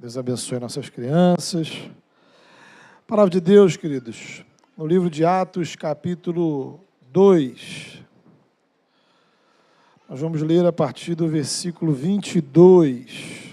Deus abençoe nossas crianças. Palavra de Deus, queridos, no livro de Atos, capítulo 2. Nós vamos ler a partir do versículo 22.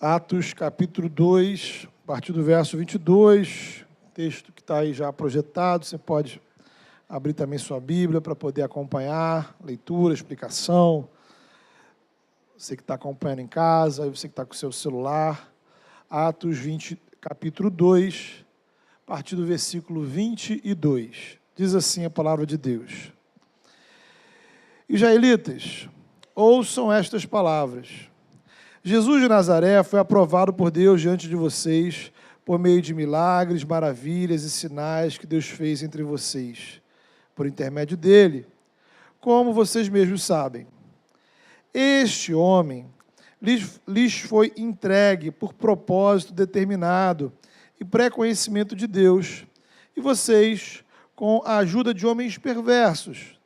Atos, capítulo 2, a partir do verso 22, texto que está aí já projetado, você pode abrir também sua Bíblia para poder acompanhar, leitura, explicação. Você que está acompanhando em casa, você que está com o seu celular. Atos 20, capítulo 2, a partir do versículo 22. Diz assim a palavra de Deus. Israelitas, ouçam estas palavras. Jesus de Nazaré foi aprovado por Deus diante de vocês por meio de milagres, maravilhas e sinais que Deus fez entre vocês, por intermédio dele, como vocês mesmos sabem. Este homem lhes foi entregue por propósito determinado e pré-conhecimento de Deus, e vocês, com a ajuda de homens perversos,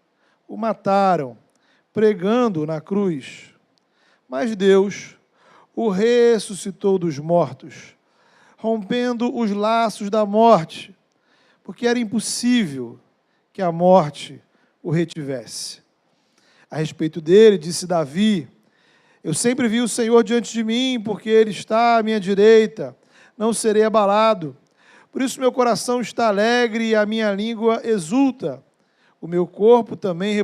o mataram, pregando-o na cruz. Mas Deus o ressuscitou dos mortos, rompendo os laços da morte, porque era impossível que a morte o retivesse. A respeito dele, disse Davi, eu sempre vi o Senhor diante de mim, porque ele está à minha direita, não serei abalado. Por isso meu coração está alegre e a minha língua exulta. O meu corpo também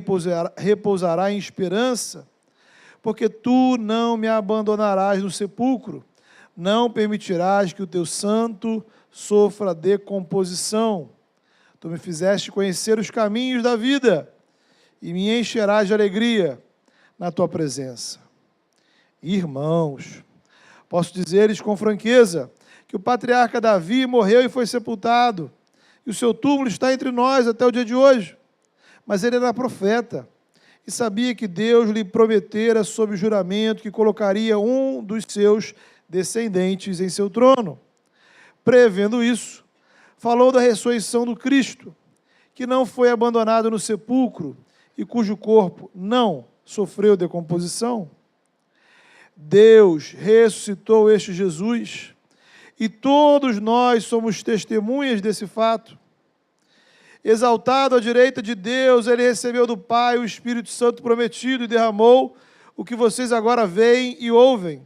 repousará em esperança, porque tu não me abandonarás no sepulcro, não permitirás que o teu santo sofra decomposição. Tu me fizeste conhecer os caminhos da vida, e me encherás de alegria na tua presença. Irmãos, posso dizer-lhes com franqueza, que o patriarca Davi morreu e foi sepultado, e o seu túmulo está entre nós até o dia de hoje. Mas ele era profeta, e sabia que Deus lhe prometera sob juramento que colocaria um dos seus descendentes em seu trono. Prevendo isso, falou da ressurreição do Cristo, que não foi abandonado no sepulcro e cujo corpo não sofreu decomposição. Deus ressuscitou este Jesus, e todos nós somos testemunhas desse fato. Exaltado à direita de Deus, ele recebeu do Pai o Espírito Santo prometido e derramou o que vocês agora veem e ouvem.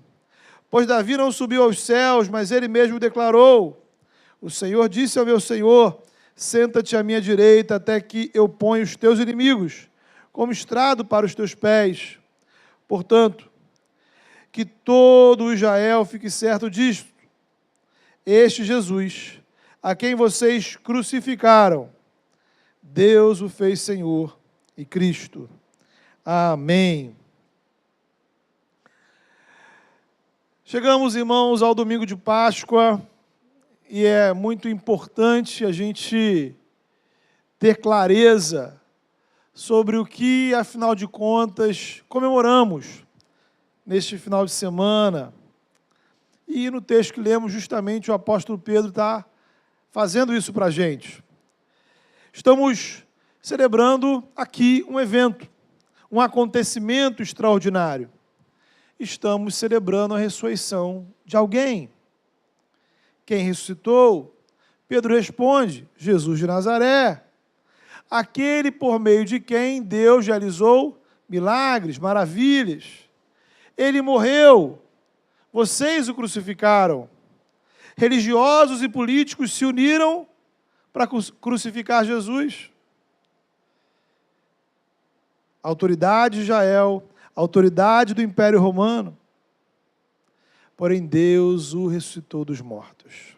Pois Davi não subiu aos céus, mas ele mesmo declarou, o Senhor disse ao meu Senhor, senta-te à minha direita até que eu ponha os teus inimigos como estrado para os teus pés. Portanto, que todo Israel fique certo disto. Este Jesus, a quem vocês crucificaram, Deus o fez Senhor e Cristo. Amém. Chegamos, irmãos, ao domingo de Páscoa, e é muito importante a gente ter clareza sobre o que, afinal de contas, comemoramos neste final de semana. E no texto que lemos, justamente, o apóstolo Pedro está fazendo isso para a gente. Estamos celebrando aqui um evento, um acontecimento extraordinário. Estamos celebrando a ressurreição de alguém. Quem ressuscitou? Pedro responde, Jesus de Nazaré, aquele por meio de quem Deus realizou milagres, maravilhas. Ele morreu, vocês o crucificaram. Religiosos e políticos se uniram para crucificar Jesus. A autoridade de Israel, a autoridade do Império Romano. Porém, Deus o ressuscitou dos mortos.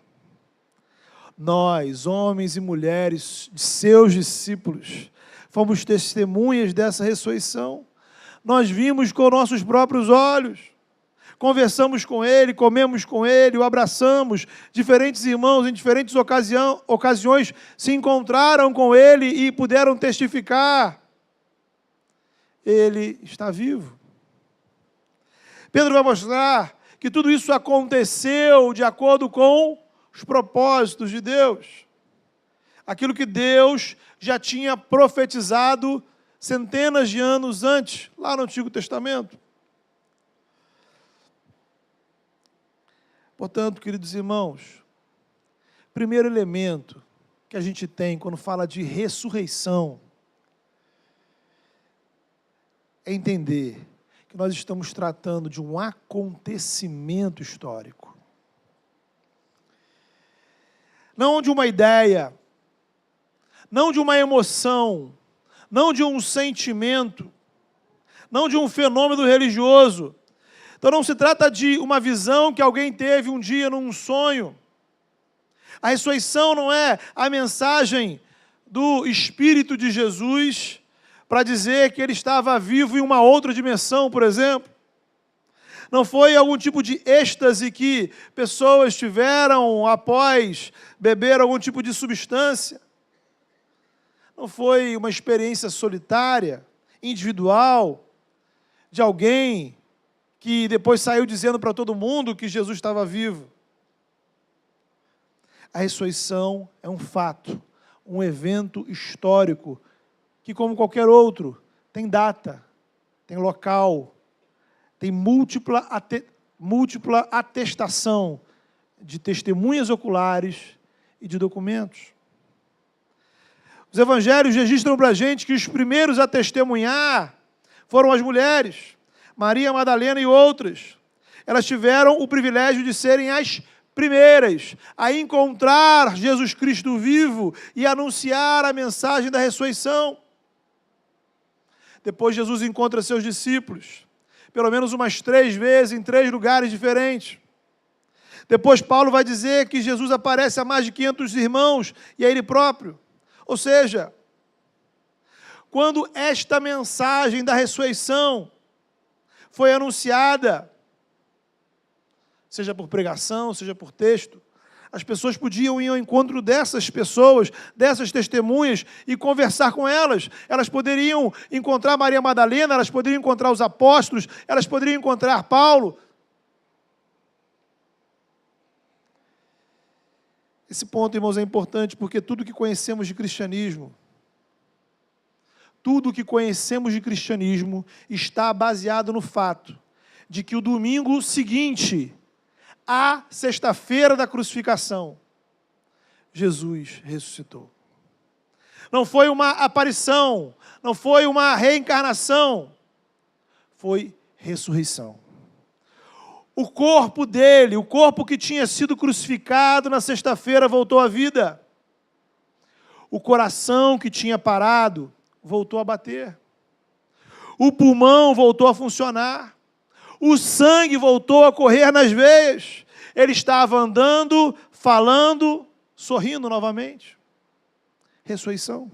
Nós, homens e mulheres, seus discípulos, fomos testemunhas dessa ressurreição. Nós vimos com nossos próprios olhos. Conversamos com ele, comemos com ele, o abraçamos. Diferentes irmãos, em diferentes ocasiões, se encontraram com ele e puderam testificar. Ele está vivo. Pedro vai mostrar que tudo isso aconteceu de acordo com os propósitos de Deus, aquilo que Deus já tinha profetizado centenas de anos antes, lá no Antigo Testamento. Portanto, queridos irmãos, primeiro elemento que a gente tem quando fala de ressurreição é entender que nós estamos tratando de um acontecimento histórico. Não de uma ideia, não de uma emoção, não de um sentimento, não de um fenômeno religioso. Então não se trata de uma visão que alguém teve um dia num sonho. A ressurreição não é a mensagem do Espírito de Jesus para dizer que ele estava vivo em uma outra dimensão, por exemplo. Não foi algum tipo de êxtase que pessoas tiveram após beber algum tipo de substância. Não foi uma experiência solitária, individual, de alguém que depois saiu dizendo para todo mundo que Jesus estava vivo. A ressurreição é um fato, um evento histórico, que, como qualquer outro, tem data, tem local, tem múltipla atestação de testemunhas oculares e de documentos. Os evangelhos registram para a gente que os primeiros a testemunhar foram as mulheres, Maria Madalena e outras. Elas tiveram o privilégio de serem as primeiras a encontrar Jesus Cristo vivo e anunciar a mensagem da ressurreição. Depois Jesus encontra seus discípulos, pelo menos umas 3 vezes, em 3 lugares diferentes. Depois Paulo vai dizer que Jesus aparece a mais de 500 irmãos e a ele próprio. Ou seja, quando esta mensagem da ressurreição foi anunciada, seja por pregação, seja por texto, as pessoas podiam ir ao encontro dessas pessoas, dessas testemunhas, e conversar com elas. Elas poderiam encontrar Maria Madalena, elas poderiam encontrar os apóstolos, elas poderiam encontrar Paulo. Esse ponto, irmãos, é importante porque tudo que conhecemos de cristianismo, está baseado no fato de que o domingo seguinte à sexta-feira da crucificação, Jesus ressuscitou. Não foi uma aparição, não foi uma reencarnação, foi ressurreição. O corpo dele, o corpo que tinha sido crucificado na sexta-feira, voltou à vida. O coração que tinha parado, voltou a bater. O pulmão voltou a funcionar. O sangue voltou a correr nas veias. Ele estava andando, falando, sorrindo novamente. Ressurreição.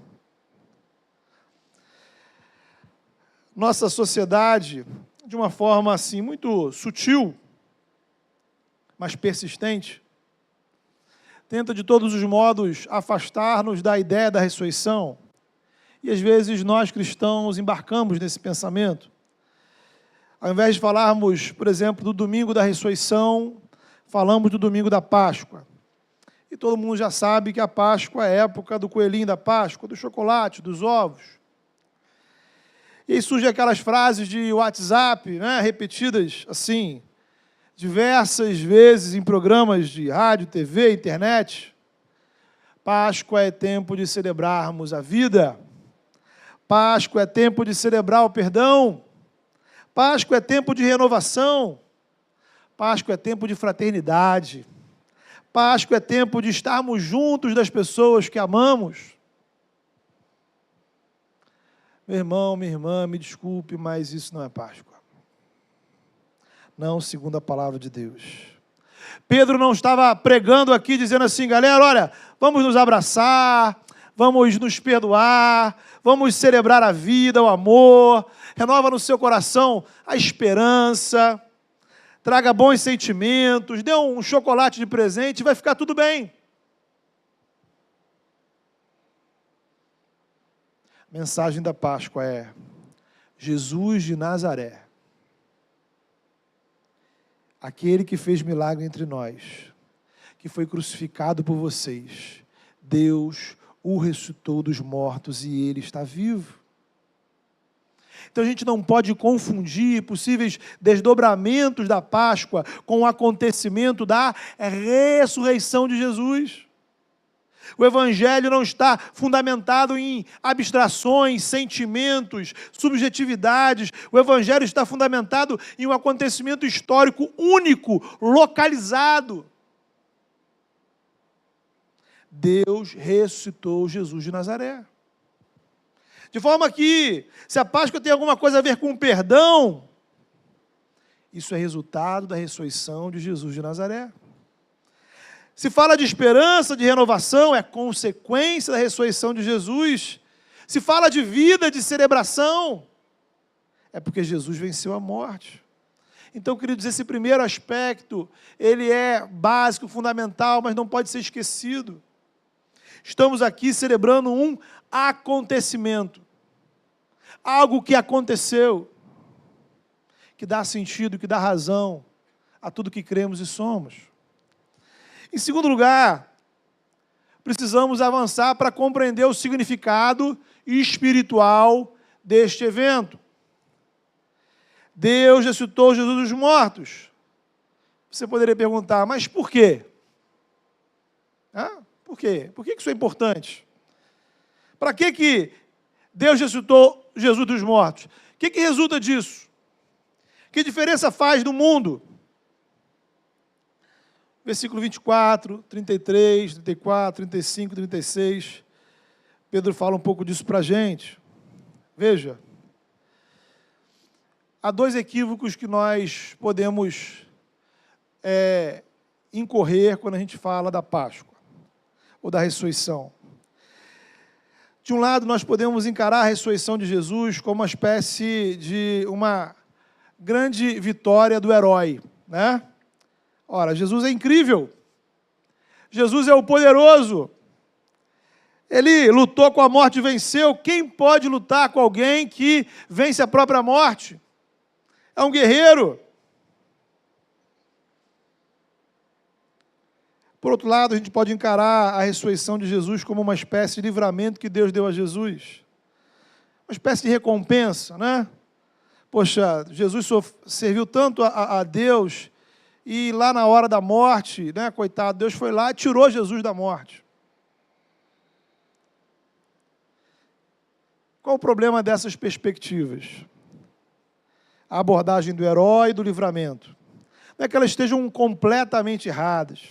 Nossa sociedade, de uma forma assim muito sutil, mas persistente, tenta de todos os modos afastar-nos da ideia da ressurreição. E às vezes nós cristãos embarcamos nesse pensamento. Ao invés de falarmos, por exemplo, do domingo da ressurreição, falamos do domingo da Páscoa. E todo mundo já sabe que a Páscoa é a época do coelhinho da Páscoa, do chocolate, dos ovos. E aí surgem aquelas frases de WhatsApp, né, repetidas assim, diversas vezes em programas de rádio, TV, internet. Páscoa é tempo de celebrarmos a vida. Páscoa é tempo de celebrar o perdão. Páscoa é tempo de renovação. Páscoa é tempo de fraternidade. Páscoa é tempo de estarmos juntos das pessoas que amamos. Meu irmão, minha irmã, me desculpe, mas isso não é Páscoa. Não segundo a palavra de Deus. Pedro não estava pregando aqui, dizendo assim, galera, olha, vamos nos abraçar, vamos nos perdoar, vamos celebrar a vida, o amor, renova no seu coração a esperança, traga bons sentimentos, dê um chocolate de presente, vai ficar tudo bem. A mensagem da Páscoa é Jesus de Nazaré, aquele que fez milagre entre nós, que foi crucificado por vocês, Deus o ressuscitou dos mortos e ele está vivo. Então a gente não pode confundir possíveis desdobramentos da Páscoa com o acontecimento da ressurreição de Jesus. O Evangelho não está fundamentado em abstrações, sentimentos, subjetividades. O Evangelho está fundamentado em um acontecimento histórico único, localizado. Deus ressuscitou Jesus de Nazaré. De forma que, se a Páscoa tem alguma coisa a ver com perdão, isso é resultado da ressurreição de Jesus de Nazaré. Se fala de esperança, de renovação, é consequência da ressurreição de Jesus. Se fala de vida, de celebração, é porque Jesus venceu a morte. Então, queridos, esse primeiro aspecto, ele é básico, fundamental, mas não pode ser esquecido. Estamos aqui celebrando um acontecimento. Algo que aconteceu, que dá sentido, que dá razão a tudo que cremos e somos. Em segundo lugar, precisamos avançar para compreender o significado espiritual deste evento. Deus ressuscitou Jesus dos mortos. Você poderia perguntar, mas por quê? Por quê? Por que isso é importante? Para que Deus ressuscitou Jesus dos mortos? O que resulta disso? Que diferença faz no mundo? Versículo 24, 33, 34, 35, 36. Pedro fala um pouco disso para a gente. Veja. Há dois equívocos que nós podemos incorrer quando a gente fala da Páscoa, ou da ressurreição. De um lado, nós podemos encarar a ressurreição de Jesus como uma espécie de uma grande vitória do herói, né? Ora, Jesus é incrível. Jesus é o poderoso. Ele lutou com a morte e venceu. Quem pode lutar com alguém que vence a própria morte? É um guerreiro. Por outro lado, a gente pode encarar a ressurreição de Jesus como uma espécie de livramento que Deus deu a Jesus. Uma espécie de recompensa, né? Poxa, Jesus serviu tanto a Deus e lá na hora da morte, né, coitado, Deus foi lá e tirou Jesus da morte. Qual o problema dessas perspectivas? A abordagem do herói e do livramento. Não é que elas estejam completamente erradas,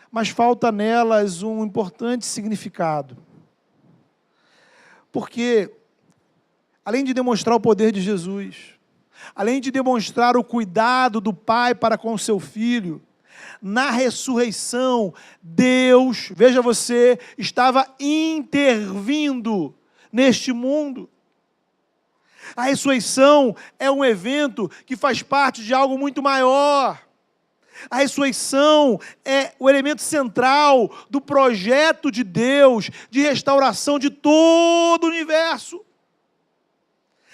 mas falta nelas um importante significado. Porque, além de demonstrar o poder de Jesus, além de demonstrar o cuidado do Pai para com o seu Filho, na ressurreição, Deus, veja você, estava intervindo neste mundo. A ressurreição é um evento que faz parte de algo muito maior. A ressurreição é o elemento central do projeto de Deus de restauração de todo o universo.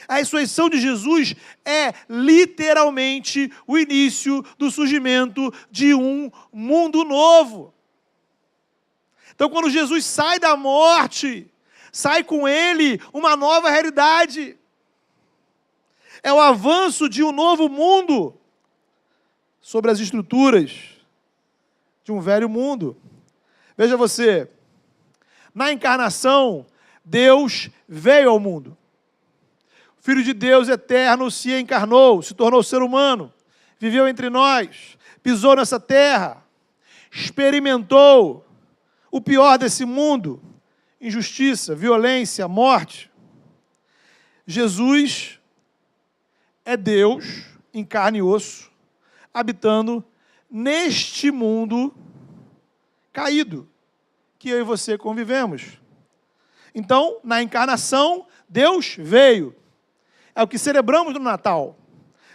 A ressurreição de Jesus é literalmente o início do surgimento de um mundo novo. Então, quando Jesus sai da morte, sai com ele uma nova realidade. É o avanço de um novo mundo sobre as estruturas de um velho mundo. Veja você, na encarnação, Deus veio ao mundo. O Filho de Deus eterno se encarnou, se tornou ser humano, viveu entre nós, pisou nessa terra, experimentou o pior desse mundo, injustiça, violência, morte. Jesus é Deus em carne e osso, habitando neste mundo caído, que eu e você convivemos. Então, na encarnação, Deus veio. É o que celebramos no Natal.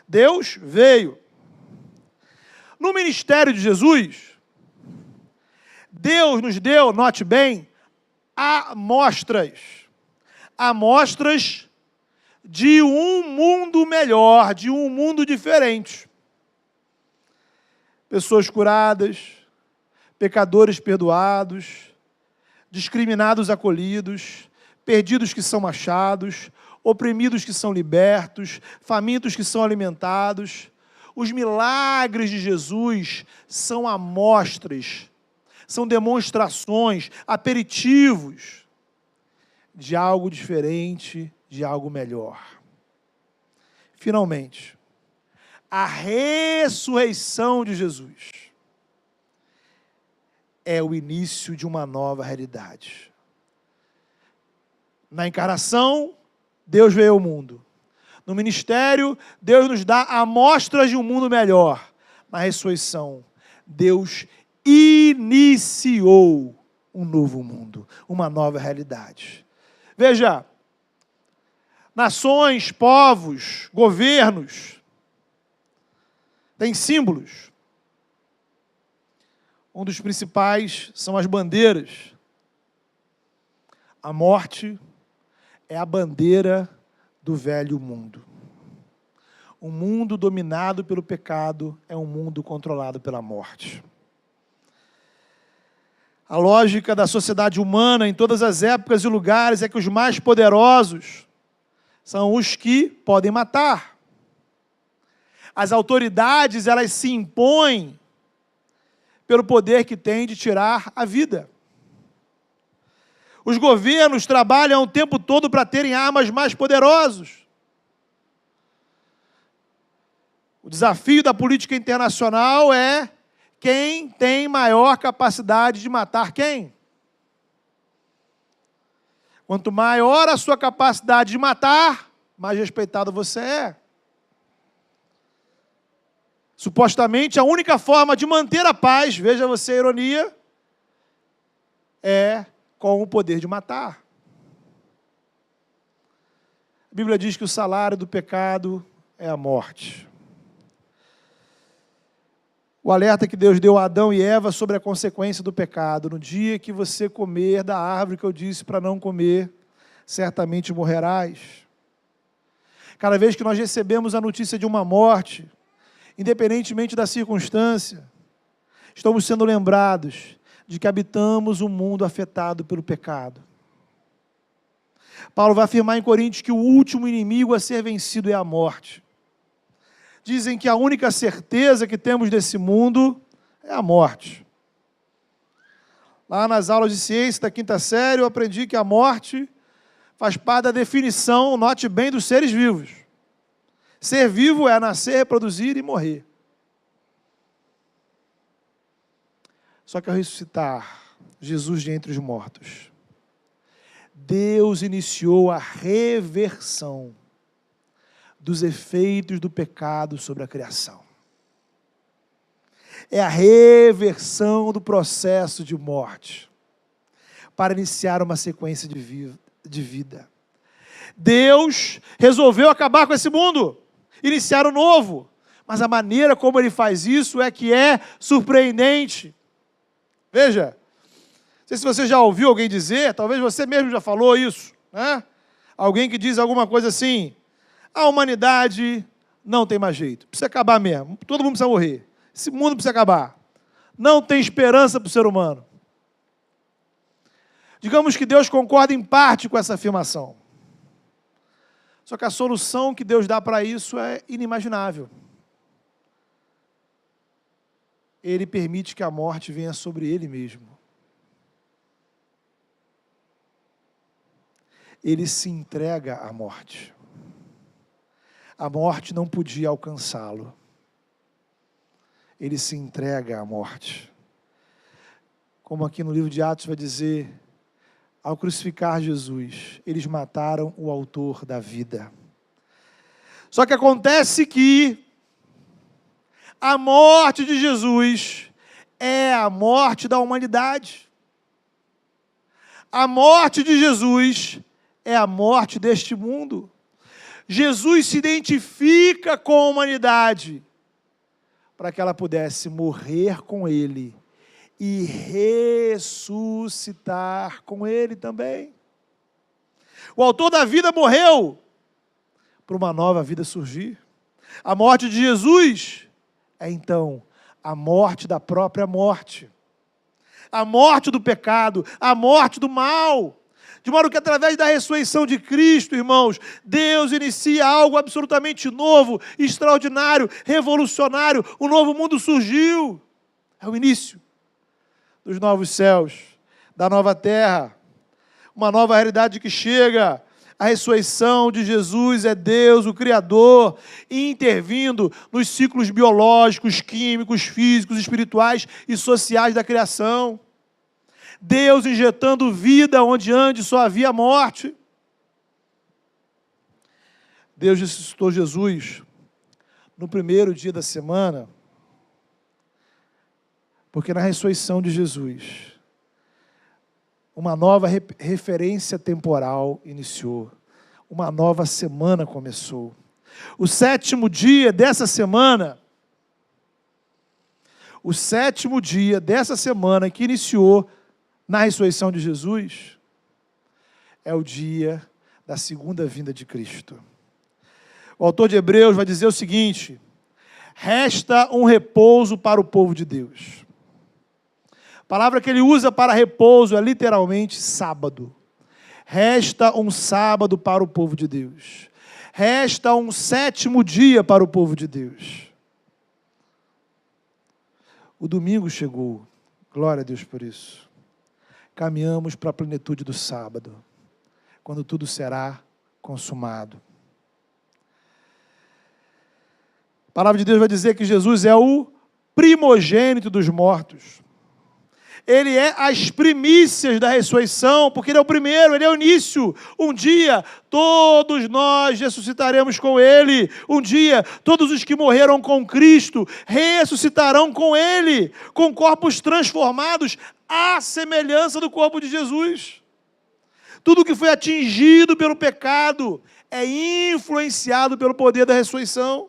Deus veio. No ministério de Jesus, Deus nos deu, note bem, amostras. Amostras de um mundo melhor, de um mundo diferente. Pessoas curadas, pecadores perdoados, discriminados acolhidos, perdidos que são achados, oprimidos que são libertos, famintos que são alimentados. Os milagres de Jesus são amostras, são demonstrações, aperitivos de algo diferente, de algo melhor. Finalmente, a ressurreição de Jesus é o início de uma nova realidade. Na encarnação, Deus veio ao mundo. No ministério, Deus nos dá amostras de um mundo melhor. Na ressurreição, Deus iniciou um novo mundo, uma nova realidade. Veja, nações, povos, governos, têm símbolos. Um dos principais são as bandeiras. A morte é a bandeira do velho mundo. Um mundo dominado pelo pecado é um mundo controlado pela morte. A lógica da sociedade humana em todas as épocas e lugares é que os mais poderosos são os que podem matar. As autoridades, elas se impõem pelo poder que têm de tirar a vida. Os governos trabalham o tempo todo para terem armas mais poderosas. O desafio da política internacional é quem tem maior capacidade de matar quem. Quanto maior a sua capacidade de matar, mais respeitado você é. Supostamente, a única forma de manter a paz, veja você a ironia, é com o poder de matar. A Bíblia diz que o salário do pecado é a morte. O alerta que Deus deu a Adão e Eva sobre a consequência do pecado. No dia que você comer da árvore que eu disse para não comer, certamente morrerás. Cada vez que nós recebemos a notícia de uma morte, independentemente da circunstância, estamos sendo lembrados de que habitamos um mundo afetado pelo pecado. Paulo vai afirmar em Coríntios que o último inimigo a ser vencido é a morte. Dizem que a única certeza que temos desse mundo é a morte. Lá nas aulas de ciência da quinta série, eu aprendi que a morte faz parte da definição, note bem, dos seres vivos. Ser vivo é nascer, reproduzir e morrer. Só que ao ressuscitar Jesus de entre os mortos, Deus iniciou a reversão dos efeitos do pecado sobre a criação. É a reversão do processo de morte para iniciar uma sequência de vida. Deus resolveu acabar com esse mundo, iniciar o novo, mas a maneira como Ele faz isso é que é surpreendente. Veja, não sei se você já ouviu alguém dizer, talvez você mesmo já falou isso, né? Alguém que diz alguma coisa assim: a humanidade não tem mais jeito, precisa acabar mesmo, todo mundo precisa morrer, esse mundo precisa acabar, não tem esperança para o ser humano. Digamos que Deus concorda em parte com essa afirmação, só que a solução que Deus dá para isso é inimaginável. Ele permite que a morte venha sobre Ele mesmo. Ele se entrega à morte. A morte não podia alcançá-lo. Ele se entrega à morte. Como aqui no livro de Atos vai dizer, ao crucificar Jesus, eles mataram o autor da vida. Só que acontece que a morte de Jesus é a morte da humanidade. A morte de Jesus é a morte deste mundo. Jesus se identifica com a humanidade para que ela pudesse morrer com Ele e ressuscitar com Ele também. O autor da vida morreu para uma nova vida surgir. A morte de Jesus é, então, a morte da própria morte. a morte do pecado, a morte do mal. De modo que através da ressurreição de Cristo, irmãos, Deus inicia algo absolutamente novo, extraordinário, revolucionário. Um novo mundo surgiu. É o início dos novos céus, da nova terra. Uma nova realidade que chega. A ressurreição de Jesus é Deus, o Criador, intervindo nos ciclos biológicos, químicos, físicos, espirituais e sociais da criação. Deus injetando vida onde antes só havia morte. Deus ressuscitou Jesus no primeiro dia da semana, porque na ressurreição de Jesus, uma nova referência temporal iniciou. Uma nova semana começou. O sétimo dia dessa semana, que iniciou na ressurreição de Jesus, é o dia da segunda vinda de Cristo. O autor de Hebreus vai dizer o seguinte: resta um repouso para o povo de Deus. A palavra que ele usa para repouso é literalmente sábado. Resta um sábado para o povo de Deus. Resta um sétimo dia para o povo de Deus. O domingo chegou. Glória a Deus por isso. Caminhamos para a plenitude do sábado, quando tudo será consumado. A palavra de Deus vai dizer que Jesus é o primogênito dos mortos. Ele é as primícias da ressurreição, porque Ele é o primeiro, Ele é o início. Um dia, todos nós ressuscitaremos com Ele. Um dia, todos os que morreram com Cristo ressuscitarão com Ele, com corpos transformados à semelhança do corpo de Jesus. Tudo que foi atingido pelo pecado é influenciado pelo poder da ressurreição.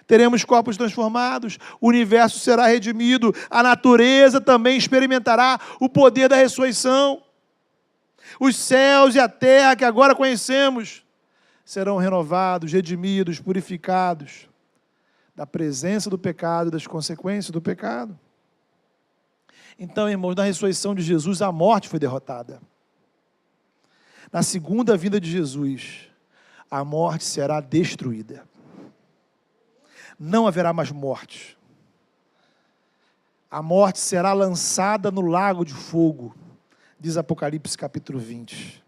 Teremos corpos transformados, o universo será redimido, a natureza também experimentará o poder da ressurreição. Os céus e a terra que agora conhecemos serão renovados, redimidos, purificados da presença do pecado e das consequências do pecado. Então, irmãos, na ressurreição de Jesus, a morte foi derrotada. Na segunda vinda de Jesus, a morte será destruída. Não haverá mais morte. A morte será lançada no lago de fogo, diz Apocalipse capítulo 20.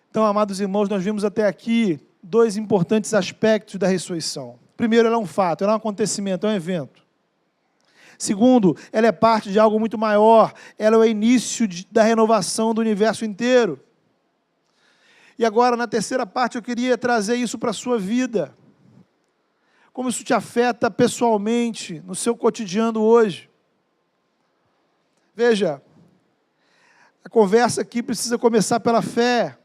Então, amados irmãos, nós vimos até aqui dois importantes aspectos da ressurreição. Primeiro, ela é um fato, ela é um acontecimento, é um evento. Segundo, ela é parte de algo muito maior, ela é o início da renovação do universo inteiro. E agora, na terceira parte, eu queria trazer isso para a sua vida. Como isso te afeta pessoalmente, no seu cotidiano hoje. Veja, a conversa aqui precisa começar pela fé.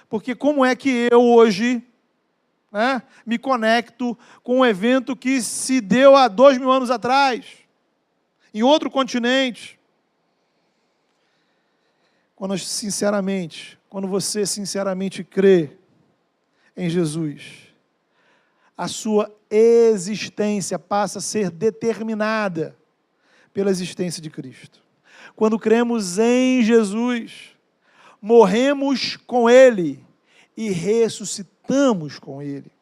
Porque como é que eu hoje me conecto com um evento que se deu há 2000 anos atrás, em outro continente? Quando você sinceramente crê em Jesus, a sua existência passa a ser determinada pela existência de Cristo. Quando cremos em Jesus, morremos com Ele e ressuscitamos com Ele.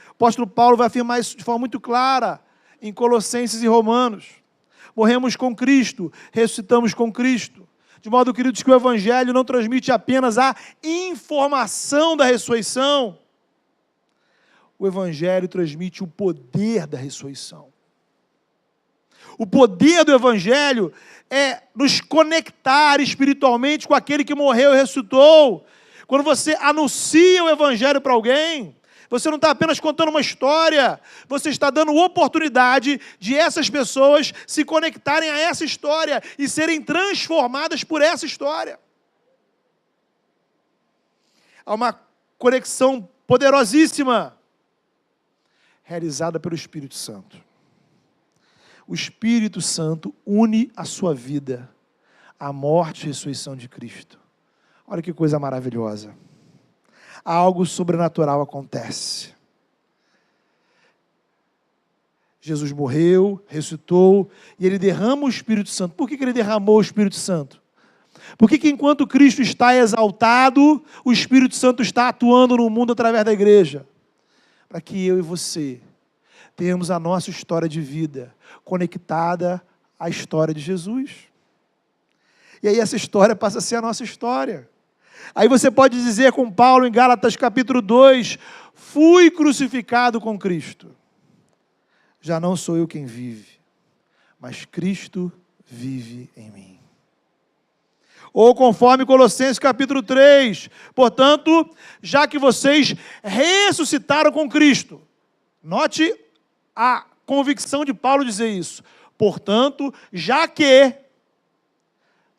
O apóstolo Paulo vai afirmar isso de forma muito clara em Colossenses e Romanos. Morremos com Cristo, ressuscitamos com Cristo. De modo, queridos, que o Evangelho não transmite apenas a informação da ressurreição. O Evangelho transmite o poder da ressurreição. O poder do Evangelho é nos conectar espiritualmente com aquele que morreu e ressuscitou. Quando você anuncia o Evangelho para alguém, você não está apenas contando uma história, você está dando oportunidade de essas pessoas se conectarem a essa história e serem transformadas por essa história. Há uma conexão poderosíssima realizada pelo Espírito Santo. O Espírito Santo une a sua vida à morte e ressurreição de Cristo. Olha que coisa maravilhosa. Algo sobrenatural acontece. Jesus morreu, ressuscitou, e Ele derrama o Espírito Santo. Por que Ele derramou o Espírito Santo? Por que enquanto Cristo está exaltado, o Espírito Santo está atuando no mundo através da igreja? Para que eu e você tenhamos a nossa história de vida conectada à história de Jesus. E aí essa história passa a ser a nossa história. Aí você pode dizer com Paulo em Gálatas capítulo 2, fui crucificado com Cristo. Já não sou eu quem vive, mas Cristo vive em mim. Ou conforme Colossenses capítulo 3, portanto, já que vocês ressuscitaram com Cristo, note a convicção de Paulo dizer isso, portanto, já que,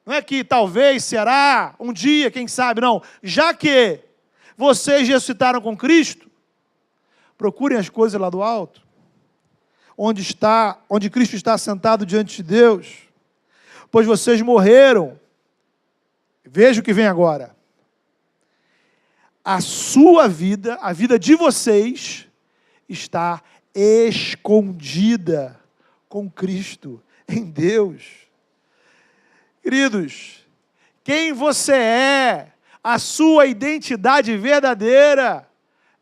não é que talvez, será, um dia, quem sabe, não, já que vocês ressuscitaram com Cristo, procurem as coisas lá do alto, onde Cristo está sentado diante de Deus, pois vocês morreram. Veja o que vem agora. A sua vida, a vida de vocês, está escondida com Cristo, em Deus. Queridos, quem você é, a sua identidade verdadeira,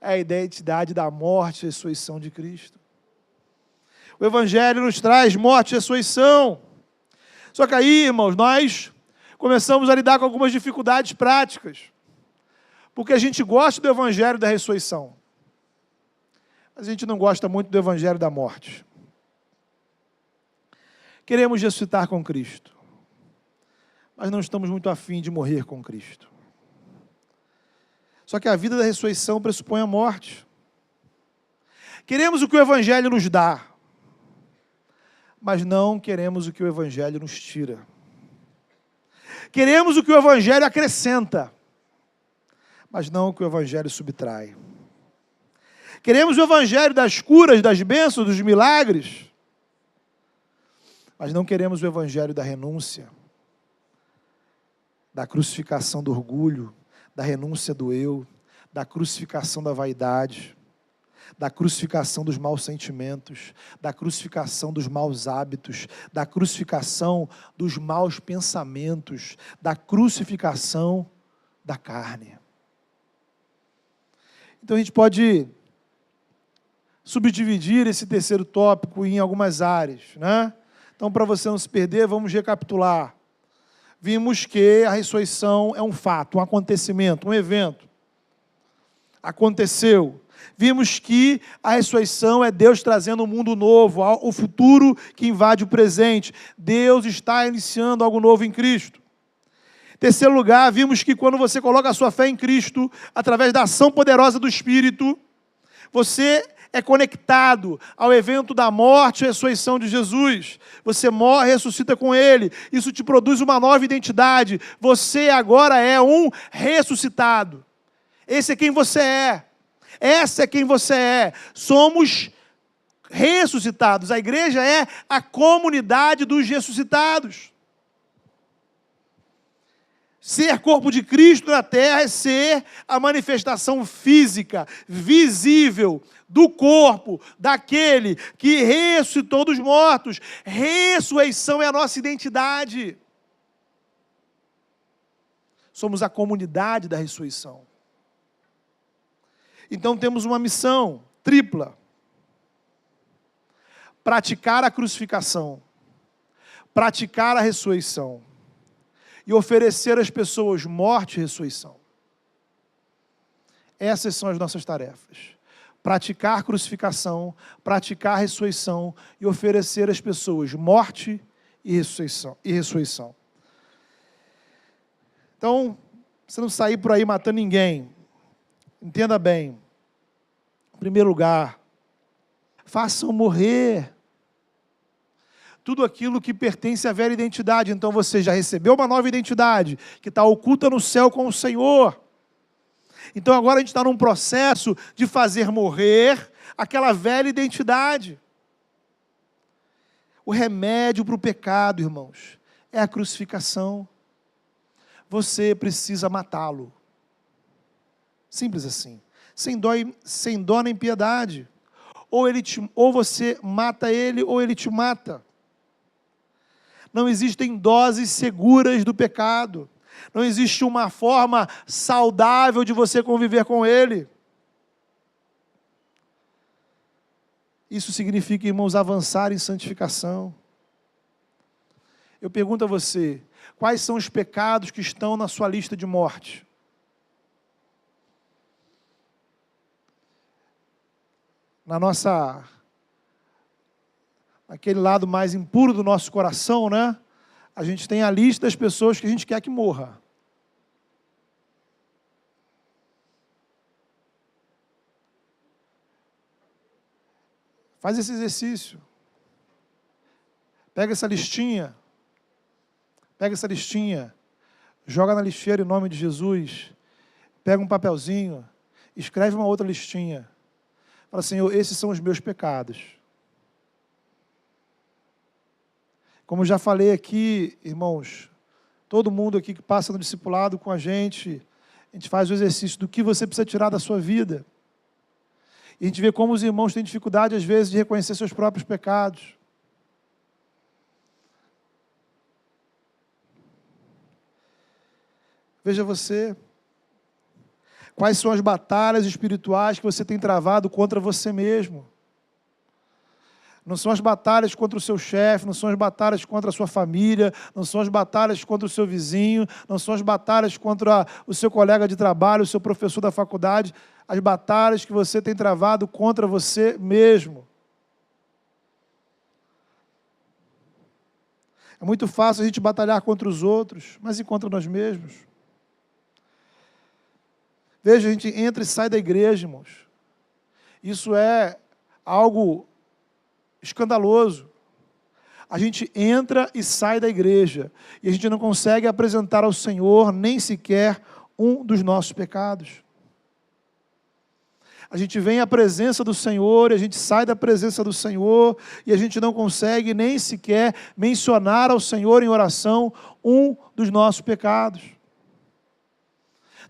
é a identidade da morte e ressurreição de Cristo. O Evangelho nos traz morte e ressurreição. Só que aí, irmãos, nós começamos a lidar com algumas dificuldades práticas, porque a gente gosta do Evangelho da ressurreição, mas a gente não gosta muito do Evangelho da morte. Queremos ressuscitar com Cristo, mas não estamos muito afim de morrer com Cristo. Só que a vida da ressurreição pressupõe a morte. Queremos o que o Evangelho nos dá, mas não queremos o que o Evangelho nos tira. Queremos o que o Evangelho acrescenta, mas não o que o Evangelho subtrai. Queremos o Evangelho das curas, das bênçãos, dos milagres, mas não queremos o Evangelho da renúncia, da crucificação do orgulho, da renúncia do eu, da crucificação da vaidade, da crucificação dos maus sentimentos, da crucificação dos maus hábitos, da crucificação dos maus pensamentos, da crucificação da carne. Então a gente pode subdividir esse terceiro tópico em algumas áreas, né? Então, para você não se perder, vamos recapitular. Vimos que a ressurreição é um fato, um acontecimento, um evento. Aconteceu. Vimos que a ressurreição é Deus trazendo um mundo novo, o futuro que invade o presente. Deus está iniciando algo novo em Cristo. Em terceiro lugar, vimos que quando você coloca a sua fé em Cristo, através da ação poderosa do Espírito, você é conectado ao evento da morte e ressurreição de Jesus. Você morre e ressuscita com Ele. Isso te produz uma nova identidade. Você agora é um ressuscitado. Esse é quem você é. Essa é quem você é. Somos ressuscitados. A igreja é a comunidade dos ressuscitados. Ser corpo de Cristo na terra é ser a manifestação física, visível, do corpo, daquele que ressuscitou dos mortos. Ressurreição é a nossa identidade. Somos a comunidade da ressurreição. Então temos uma missão tripla: praticar a crucificação, praticar a ressurreição e oferecer às pessoas morte e ressurreição. Essas são as nossas tarefas: praticar a crucificação, praticar a ressurreição e oferecer às pessoas morte e ressurreição. Então, você não sair por aí matando ninguém. Entenda bem. Em primeiro lugar, façam morrer tudo aquilo que pertence à velha identidade. Então você já recebeu uma nova identidade, que está oculta no céu com o Senhor. Então agora a gente está num processo de fazer morrer aquela velha identidade. O remédio para o pecado, irmãos, é a crucificação. Você precisa matá-lo. Simples assim. Sem dó nem piedade. ou você mata ele, ou ele te mata. Não existem doses seguras do pecado. Não existe uma forma saudável de você conviver com ele. Isso significa, irmãos, avançar em santificação. Eu pergunto a você, quais são os pecados que estão na sua lista de morte? Naquele lado mais impuro do nosso coração, né? A gente tem a lista das pessoas que a gente quer que morra. Faz esse exercício. Pega essa listinha, joga na lixeira em nome de Jesus, pega um papelzinho, escreve uma outra listinha. Fala, Senhor, esses são os meus pecados. Como já falei aqui, irmãos, todo mundo aqui que passa no discipulado com a gente faz o exercício do que você precisa tirar da sua vida. E a gente vê como os irmãos têm dificuldade, às vezes, de reconhecer seus próprios pecados. Veja você, quais são as batalhas espirituais que você tem travado contra você mesmo. Não são as batalhas contra o seu chefe, não são as batalhas contra a sua família, não são as batalhas contra o seu vizinho, não são as batalhas contra o seu colega de trabalho, o seu professor da faculdade, as batalhas que você tem travado contra você mesmo. É muito fácil a gente batalhar contra os outros, mas e contra nós mesmos? Veja, a gente entra e sai da igreja, irmãos. Isso é algo escandaloso. A gente entra e sai da igreja e a gente não consegue apresentar ao Senhor nem sequer um dos nossos pecados. A gente vem à presença do Senhor, a gente sai da presença do Senhor e a gente não consegue nem sequer mencionar ao Senhor em oração um dos nossos pecados.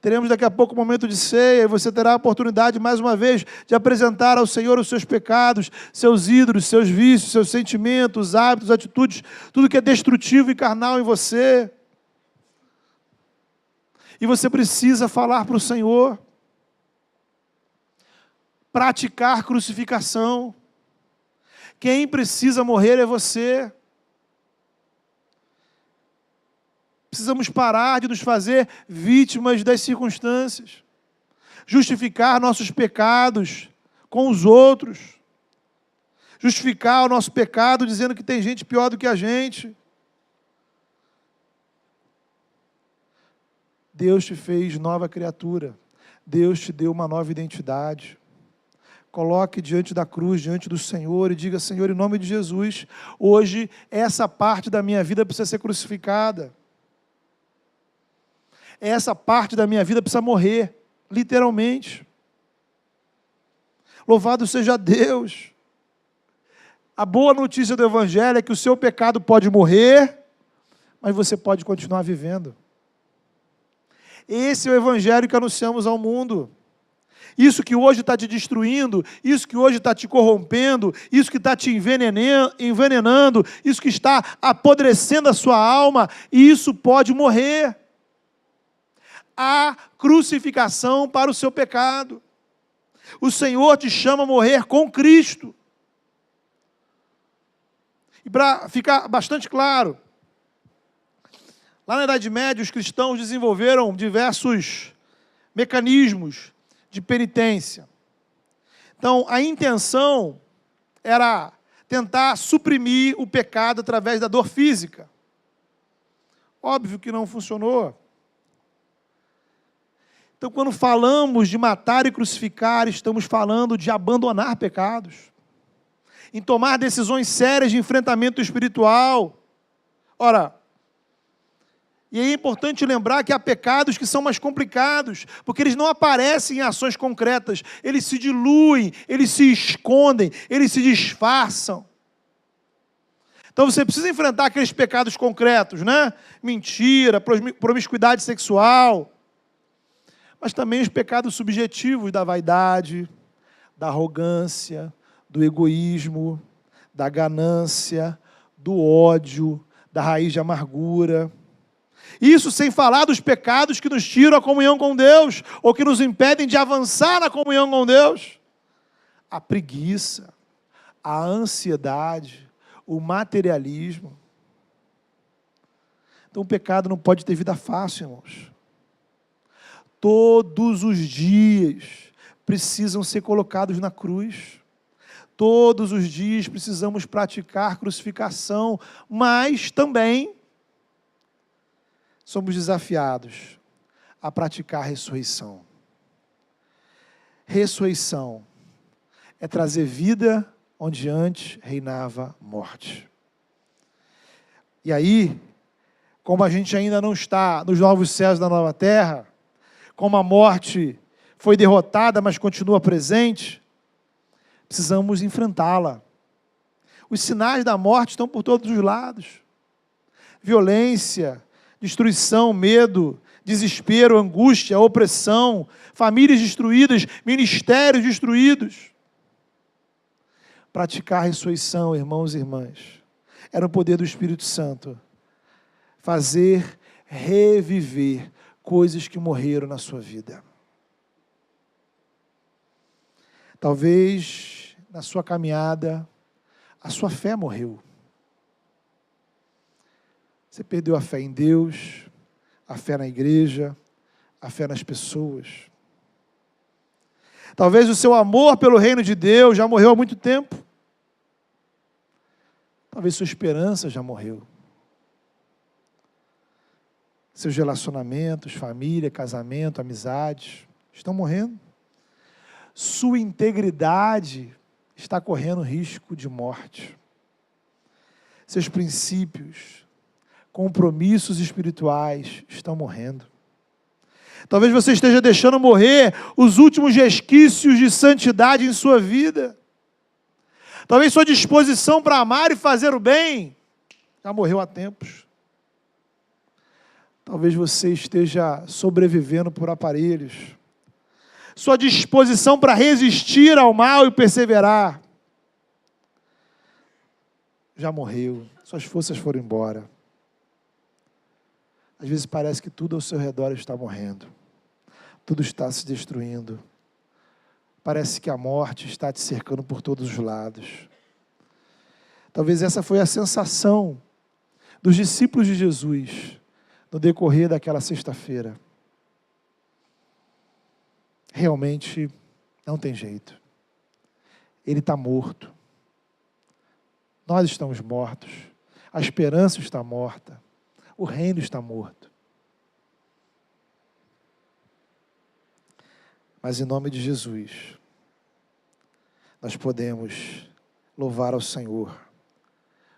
Teremos daqui a pouco um momento de ceia e você terá a oportunidade, mais uma vez, de apresentar ao Senhor os seus pecados, seus ídolos, seus vícios, seus sentimentos, hábitos, atitudes, tudo que é destrutivo e carnal em você. E você precisa falar para o Senhor, praticar crucificação. Quem precisa morrer é você. Precisamos parar de nos fazer vítimas das circunstâncias, justificar nossos pecados com os outros, justificar o nosso pecado dizendo que tem gente pior do que a gente. Deus te fez nova criatura, Deus te deu uma nova identidade. Coloque diante da cruz, diante do Senhor e diga, Senhor, em nome de Jesus, hoje essa parte da minha vida precisa ser crucificada. Essa parte da minha vida precisa morrer, literalmente. Louvado seja Deus. A boa notícia do Evangelho é que o seu pecado pode morrer, mas você pode continuar vivendo. Esse é o Evangelho que anunciamos ao mundo. Isso que hoje está te destruindo, isso que hoje está te corrompendo, isso que está te envenenando, isso que está apodrecendo a sua alma, e isso pode morrer. Há crucificação para o seu pecado. O Senhor te chama a morrer com Cristo. E para ficar bastante claro, lá na Idade Média, os cristãos desenvolveram diversos mecanismos de penitência. Então, a intenção era tentar suprimir o pecado através da dor física. Óbvio que não funcionou. Então, quando falamos de matar e crucificar, estamos falando de abandonar pecados, em tomar decisões sérias de enfrentamento espiritual. Ora, e é importante lembrar que há pecados que são mais complicados, porque eles não aparecem em ações concretas, eles se diluem, eles se escondem, eles se disfarçam. Então você precisa enfrentar aqueles pecados concretos, né? Mentira, promiscuidade sexual, mas também os pecados subjetivos da vaidade, da arrogância, do egoísmo, da ganância, do ódio, da raiz de amargura. Isso sem falar dos pecados que nos tiram a comunhão com Deus, ou que nos impedem de avançar na comunhão com Deus. A preguiça, a ansiedade, o materialismo. Então o pecado não pode ter vida fácil, irmãos. Todos os dias precisam ser colocados na cruz. Todos os dias precisamos praticar crucificação, mas também somos desafiados a praticar a ressurreição. Ressurreição é trazer vida onde antes reinava morte. E aí, como a gente ainda não está nos novos céus da nova terra, como a morte foi derrotada, mas continua presente, precisamos enfrentá-la. Os sinais da morte estão por todos os lados. Violência, destruição, medo, desespero, angústia, opressão, famílias destruídas, ministérios destruídos. Praticar a ressurreição, irmãos e irmãs, era o poder do Espírito Santo. Fazer reviver coisas que morreram na sua vida. Talvez na sua caminhada a sua fé morreu. Você perdeu a fé em Deus, a fé na igreja, a fé nas pessoas. Talvez o seu amor pelo reino de Deus já morreu há muito tempo. Talvez sua esperança já morreu. Seus relacionamentos, família, casamento, amizades, estão morrendo. Sua integridade está correndo risco de morte. Seus princípios, compromissos espirituais estão morrendo. Talvez você esteja deixando morrer os últimos resquícios de santidade em sua vida. Talvez sua disposição para amar e fazer o bem já morreu há tempos. Talvez você esteja sobrevivendo por aparelhos. Sua disposição para resistir ao mal e perseverar já morreu. Suas forças foram embora. Às vezes parece que tudo ao seu redor está morrendo. Tudo está se destruindo. Parece que a morte está te cercando por todos os lados. Talvez essa foi a sensação dos discípulos de Jesus no decorrer daquela sexta-feira. Realmente não tem jeito. Ele está morto. Nós estamos mortos. A esperança está morta. O reino está morto. Mas em nome de Jesus, nós podemos louvar ao Senhor,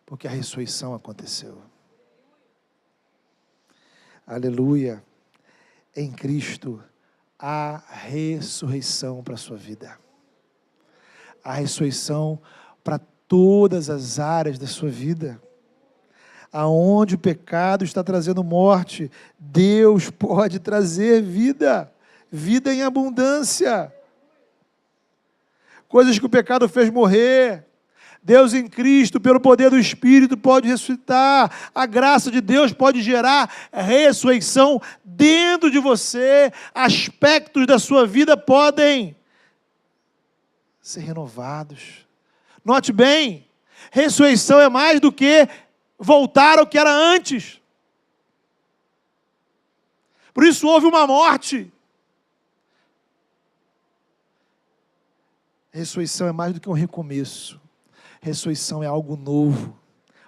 porque a ressurreição aconteceu. Aleluia. Em Cristo, há ressurreição para a sua vida. A ressurreição para todas as áreas da sua vida. Aonde o pecado está trazendo morte, Deus pode trazer vida. Vida em abundância. Coisas que o pecado fez morrer, Deus em Cristo, pelo poder do Espírito, pode ressuscitar. A graça de Deus pode gerar ressurreição dentro de você. Aspectos da sua vida podem ser renovados. Note bem, ressurreição é mais do que voltar ao que era antes. Por isso houve uma morte. Ressurreição é mais do que um recomeço. Ressurreição é algo novo,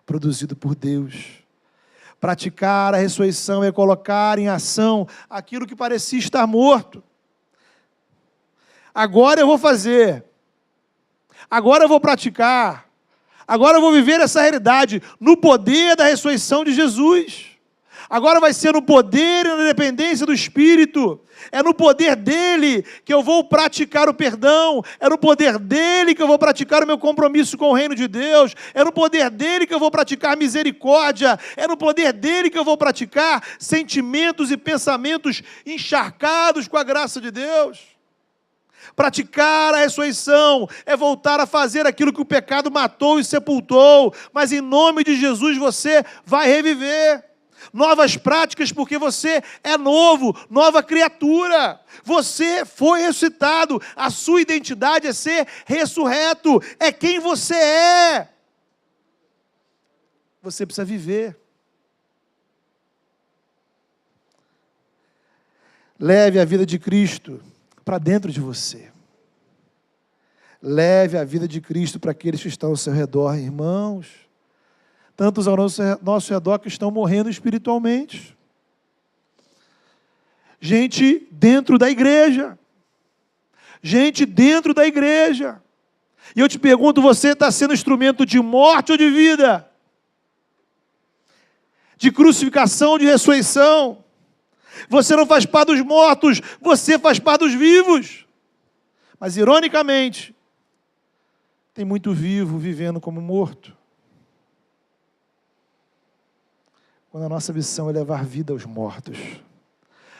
produzido por Deus. Praticar a ressurreição é colocar em ação aquilo que parecia estar morto. Agora eu vou fazer. Agora eu vou praticar. Agora eu vou viver essa realidade no poder da ressurreição de Jesus. Agora vai ser no poder e na dependência do Espírito. É no poder dele que eu vou praticar o perdão. É no poder dele que eu vou praticar o meu compromisso com o reino de Deus. É no poder dele que eu vou praticar misericórdia. É no poder dele que eu vou praticar sentimentos e pensamentos encharcados com a graça de Deus. Praticar a ressurreição é voltar a fazer aquilo que o pecado matou e sepultou, mas em nome de Jesus você vai reviver. Novas práticas, porque você é novo, nova criatura. Você foi ressuscitado, a sua identidade é ser ressurreto, é quem você é. Você precisa viver. Leve a vida de Cristo para dentro de você. Leve a vida de Cristo para aqueles que estão ao seu redor, irmãos. Tantos ao nosso redor que estão morrendo espiritualmente. Gente dentro da igreja. Gente dentro da igreja. E eu te pergunto, você está sendo instrumento de morte ou de vida? De crucificação ou de ressurreição? Você não faz parte dos mortos, você faz parte dos vivos. Mas, ironicamente, tem muito vivo vivendo como morto. Quando a nossa missão é levar vida aos mortos,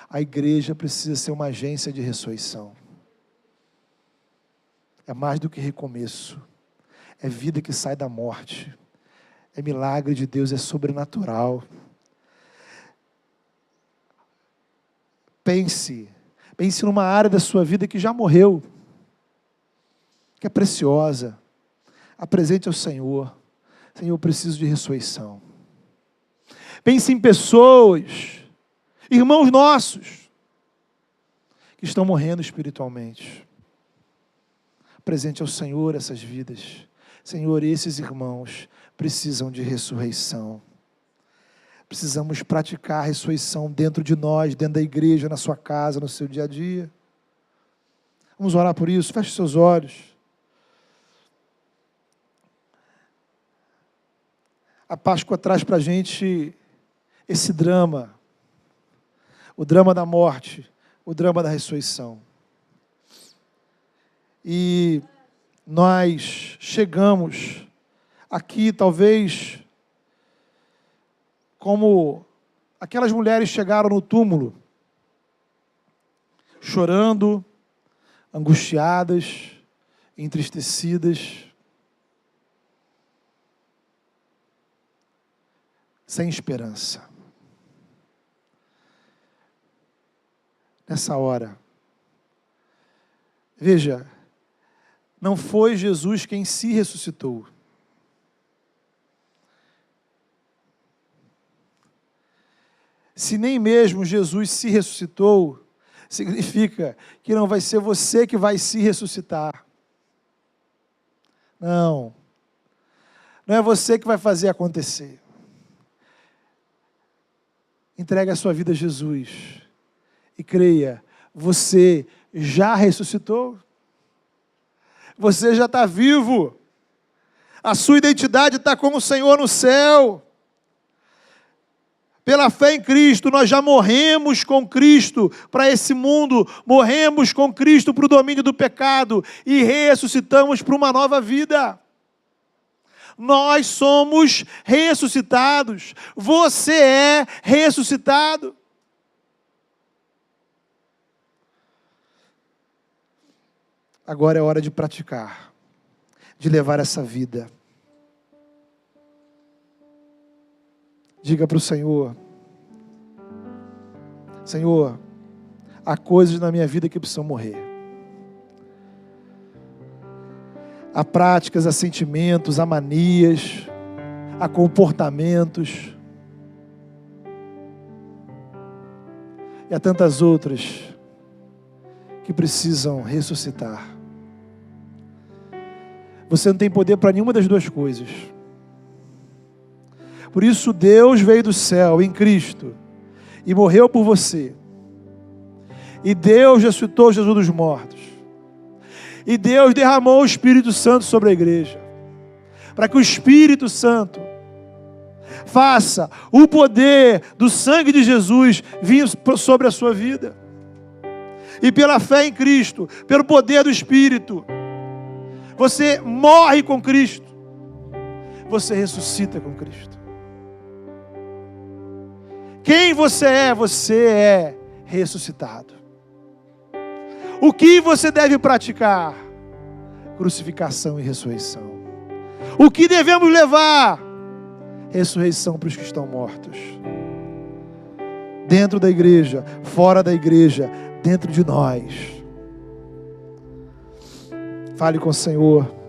a igreja precisa ser uma agência de ressurreição. É mais do que recomeço. É vida que sai da morte. É milagre de Deus, é sobrenatural. Pense numa área da sua vida que já morreu, que é preciosa. Apresente ao Senhor. Senhor, eu preciso de ressurreição. Pense em pessoas, irmãos nossos, que estão morrendo espiritualmente. Apresente ao Senhor essas vidas. Senhor, esses irmãos precisam de ressurreição. Precisamos praticar a ressurreição dentro de nós, dentro da igreja, na sua casa, no seu dia a dia. Vamos orar por isso. Feche seus olhos. A Páscoa traz para a gente esse drama. O drama da morte, o drama da ressurreição. E nós chegamos aqui, talvez, como aquelas mulheres chegaram no túmulo, chorando, angustiadas, entristecidas, sem esperança. Nessa hora, veja, não foi Jesus quem se ressuscitou. Se nem mesmo Jesus se ressuscitou, significa que não vai ser você que vai se ressuscitar. Não. Não é você que vai fazer acontecer. Entregue a sua vida a Jesus e creia, você já ressuscitou. Você já está vivo. A sua identidade está com o Senhor no céu. Pela fé em Cristo, nós já morremos com Cristo para esse mundo, morremos com Cristo para o domínio do pecado e ressuscitamos para uma nova vida. Nós somos ressuscitados. Você é ressuscitado. Agora é hora de praticar, de levar essa vida. Diga para o Senhor: Senhor, há coisas na minha vida que precisam morrer. Há práticas, há sentimentos, há manias, há comportamentos. E há tantas outras que precisam ressuscitar. Você não tem poder para nenhuma das duas coisas. Por isso Deus veio do céu em Cristo e morreu por você. E Deus ressuscitou Jesus dos mortos. E Deus derramou o Espírito Santo sobre a igreja, para que o Espírito Santo faça o poder do sangue de Jesus vir sobre a sua vida. E pela fé em Cristo, pelo poder do Espírito, você morre com Cristo, você ressuscita com Cristo. Quem você é ressuscitado. O que você deve praticar? Crucificação e ressurreição. O que devemos levar? Ressurreição para os que estão mortos. Dentro da igreja, fora da igreja, dentro de nós. Fale com o Senhor.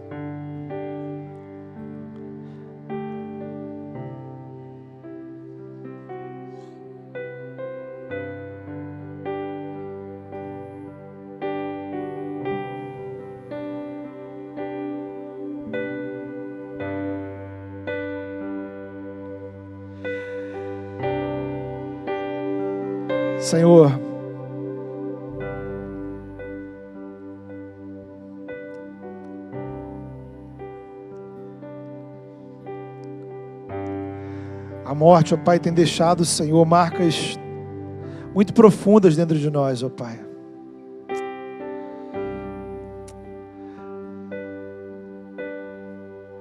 Senhor, a morte, ó Pai, tem deixado, Senhor, marcas muito profundas dentro de nós, ó Pai.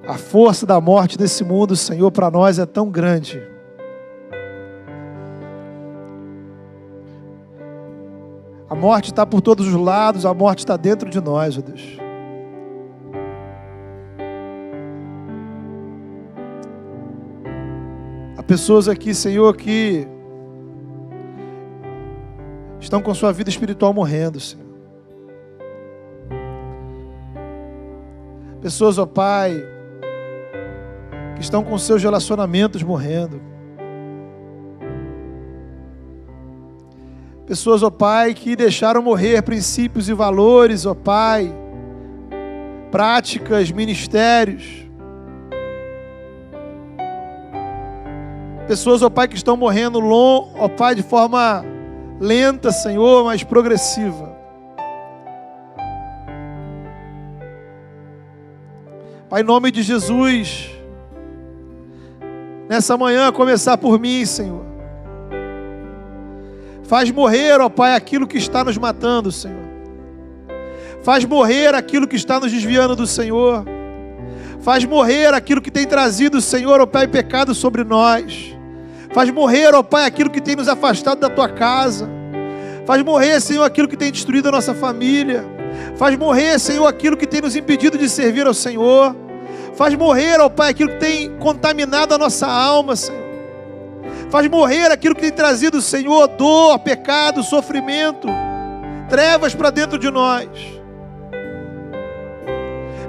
A força da morte desse mundo, Senhor, para nós é tão grande. A morte está por todos os lados, a morte está dentro de nós, ó Deus. Há pessoas aqui, Senhor, que estão com sua vida espiritual morrendo, Senhor. Pessoas, ó Pai, que estão com seus relacionamentos morrendo. Pessoas, ó Pai, que deixaram morrer princípios e valores, ó Pai, práticas, ministérios. Pessoas, ó Pai, que estão morrendo, ó Pai, de forma lenta, Senhor, mas progressiva. Pai, em nome de Jesus, nessa manhã, começar por mim, Senhor. Faz morrer, ó Pai, aquilo que está nos matando, Senhor. Faz morrer aquilo que está nos desviando do Senhor. Faz morrer aquilo que tem trazido, Senhor, ó Pai, pecado sobre nós. Faz morrer, ó Pai, aquilo que tem nos afastado da Tua casa. Faz morrer, Senhor, aquilo que tem destruído a nossa família. Faz morrer, Senhor, aquilo que tem nos impedido de servir ao Senhor. Faz morrer, ó Pai, aquilo que tem contaminado a nossa alma, Senhor. Faz morrer aquilo que tem trazido, Senhor, dor, pecado, sofrimento, trevas para dentro de nós.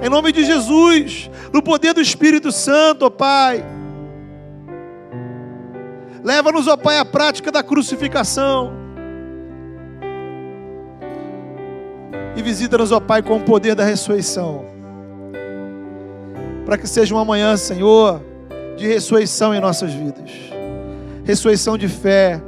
Em nome de Jesus, no poder do Espírito Santo, ó Pai. Leva-nos, ó Pai, à prática da crucificação. E visita-nos, ó Pai, com o poder da ressurreição. Para que seja uma manhã, Senhor, de ressurreição em nossas vidas. Ressurreição de fé,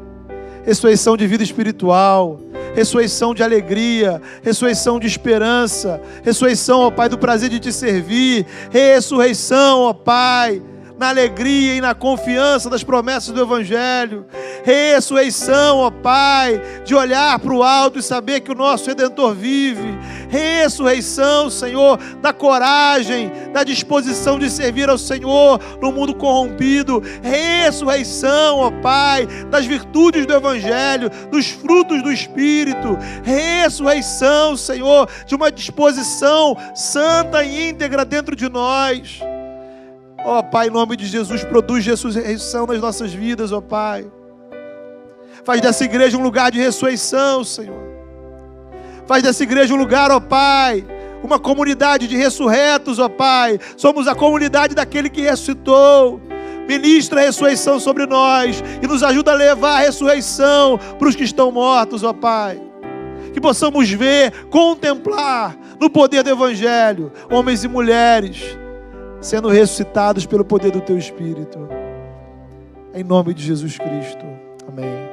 ressurreição de vida espiritual, ressurreição de alegria, ressurreição de esperança, ressurreição, ó Pai, do prazer de Te servir, ressurreição, ó Pai, na alegria e na confiança das promessas do Evangelho, ressurreição, ó Pai, de olhar para o alto e saber que o nosso Redentor vive, ressurreição, Senhor, da coragem, da disposição de servir ao Senhor no mundo corrompido, ressurreição, ó Pai, das virtudes do Evangelho, dos frutos do Espírito, ressurreição, Senhor, de uma disposição santa e íntegra dentro de nós. Ó Pai, em nome de Jesus, produz ressurreição nas nossas vidas, ó Pai. Faz dessa igreja um lugar de ressurreição, Senhor. Faz dessa igreja um lugar, ó Pai, uma comunidade de ressurretos, ó Pai. Somos a comunidade daquele que ressuscitou. Ministra a ressurreição sobre nós e nos ajuda a levar a ressurreição para os que estão mortos, ó Pai. Que possamos ver, contemplar no poder do Evangelho, homens e mulheres sendo ressuscitados pelo poder do Teu Espírito. Em nome de Jesus Cristo. Amém.